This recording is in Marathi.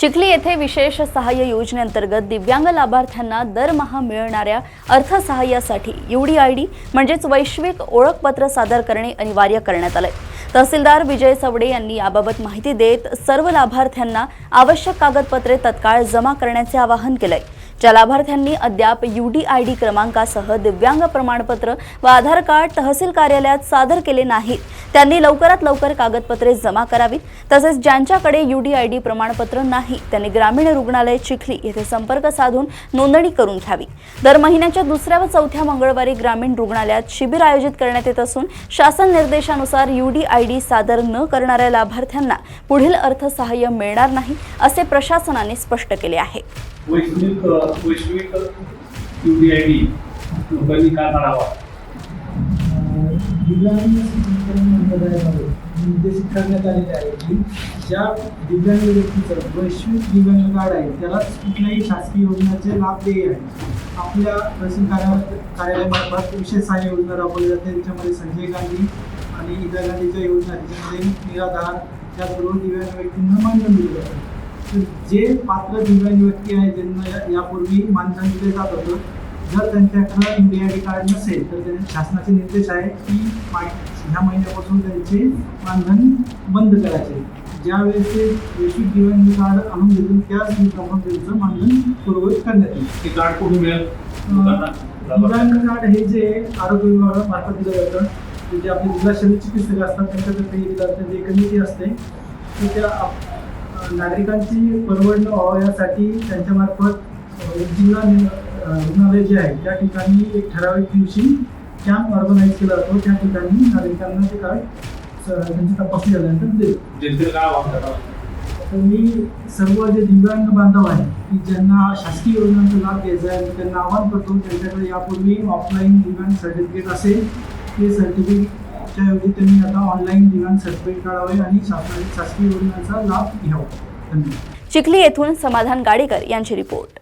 चिखली येथे विशेष सहाय्य योजनेअंतर्गत दिव्यांग लाभार्थ्यांना दरमहा मिळणाऱ्या अर्थसहाय्यासाठी UDID म्हणजेच वैश्विक ओळखपत्र सादर करणे अनिवार्य करण्यात आले। तहसीलदार विजय सवडे यांनी याबाबत माहिती देत सर्व लाभार्थ्यांना आवश्यक कागदपत्रे तत्काळ जमा करण्याचे आवाहन केले। ज्या लाभार्थ्यांनी अद्याप UDID क्रमांकासह दिव्यांग प्रमाणपत्र व आधार कार्ड तहसील कार्यालयात सादर केले नाहीत त्यांनी लवकरात लवकर कागदपत्रे जमा करावीत। तसेच ज्यांच्याकडे UDID प्रमाणपत्र नाही त्यांनी ग्रामीण रुग्णालय चिखली येथे संपर्क साधून नोंदणी करून घ्यावी। दर महिन्याच्या दुसऱ्या व चौथ्या मंगळवारी ग्रामीण रुग्णालयात शिबिर आयोजित करण्यात येत असून शासन निर्देशानुसार UDID सादर न करणाऱ्या लाभार्थ्यांना पुढील अर्थसहाय्य मिळणार नाही असे प्रशासनाने स्पष्ट केले आहे। वैश्विक UDID लोकांनी का काढावा? निर्देशित करण्यात आलेले आहे की ज्या दिव्यांग व्यक्तीचं वैश्विक दिव्यांग कार्ड आहे त्याला कुठल्याही शासकीय योजनेचे लाभ देय आहे। आपल्या तहसील कार्यालयामार्फत विशेष सहाय्य योजना राबवली जाते। त्याच्यामध्ये संजय गांधी आणि इंदिरा गांधीच्या योजना, त्याच्यामध्ये निराधार, त्याचबरोबर दिव्यांग व्यक्तींना मानधन दिलं जातं। जे पात्र दिव्यांग व्यक्ती आहेत ज्यांना यापूर्वी मानधन दिले जात होतं, जर त्यांच्याकडे UDID कार्ड नसेल तर शासनाचे निर्देश आहे की ह्या महिन्यापासून त्यांचे मानधन बंद करायचे। ज्यावेळेस ते वैश्विक दिव्यांग कार्ड आणून देतील त्याच दिवसापासून त्यांचं मानधन पूर्ववत करण्यात येईल। ते कार्ड कुठून मिळेल? दिव्यांग कार्ड हे जे आरोग्य विभागामार्फत दिलं जातं, ते जे आपले जिल्हा शल्य चिकित्सक असतात त्यांच्याकडे दिलं जातं। जे कमिटी असते ते त्या नागरिकांची परवडणं व्हावं यासाठी त्यांच्यामार्फत जिल्हा रुग्णालय जे आहे त्या ठिकाणी एक ठराविक दिवशी कॅम्प ऑर्गनाईज केला जातो। त्या ठिकाणी नागरिकांना ते कार्ड त्यांची तपासणी झाल्यानंतर देतो। तर मी सर्व जे दिव्यांग बांधव आहे की ज्यांना शासकीय योजनांचा लाभ घ्यायचा आहे त्यांना आवाहन करतो, त्यांच्याकडे यापूर्वी ऑफलाईन दिव्यांग सर्टिफिकेट असेल ते सर्टिफिकेटच्या ऐवजी त्यांनी आता ऑनलाईन दिव्यांग सर्टिफिकेट काढावे आणि शासकीय योजनांचा लाभ घ्यावा। चिखली येथून समाधान गाडेकर यांची रिपोर्ट।